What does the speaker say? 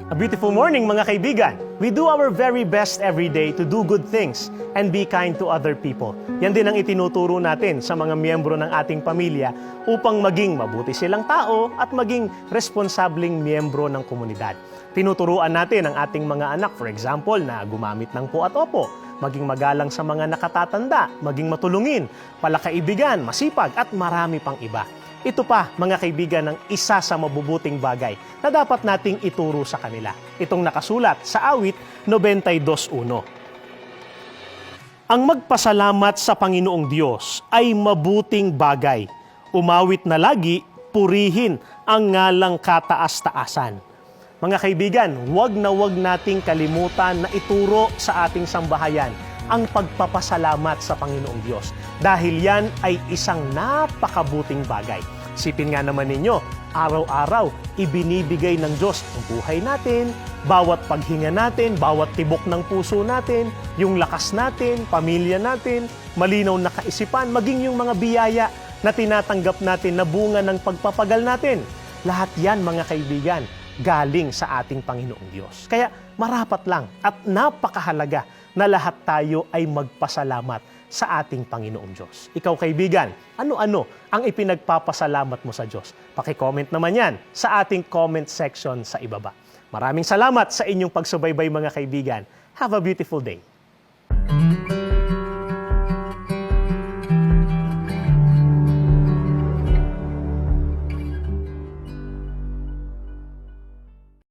A beautiful morning mga kaibigan. We do our very best every day to do good things and be kind to other people. Yan din ang itinuturo natin sa mga miyembro ng ating pamilya upang maging mabuti silang tao at maging responsableng miyembro ng komunidad. Tinuturuan natin ang ating mga anak, for example, na gumamit ng po at opo, maging magalang sa mga nakatatanda, maging matulungin, palakaibigan, masipag at marami pang iba. Ito pa, mga kaibigan, ang isa sa mabubuting bagay na dapat nating ituro sa kanila. Itong nakasulat sa awit 92:1. Ang magpasalamat sa Panginoong Diyos ay mabuting bagay. Umawit na lagi, purihin ang ngalang kataas-taasan. Mga kaibigan, huwag nating kalimutan na ituro sa ating sambahayan ang pagpapasalamat sa Panginoong Diyos. Dahil yan ay isang napakabuting bagay. Sipin nga naman ninyo, araw-araw, ibinibigay ng Diyos ang buhay natin, bawat paghinga natin, bawat tibok ng puso natin, yung lakas natin, pamilya natin, malinaw na kaisipan, maging yung mga biyaya na tinatanggap natin na bunga ng pagpapagal natin. Lahat yan, mga kaibigan, galing sa ating Panginoong Diyos. Kaya marapat lang at napakahalaga na lahat tayo ay magpasalamat sa ating Panginoong Diyos. Ikaw kaibigan, ano-ano ang ipinagpapasalamat mo sa Diyos? Paki-comment naman yan sa ating comment section sa ibaba. Maraming salamat sa inyong pagsubaybay mga kaibigan. Have a beautiful day.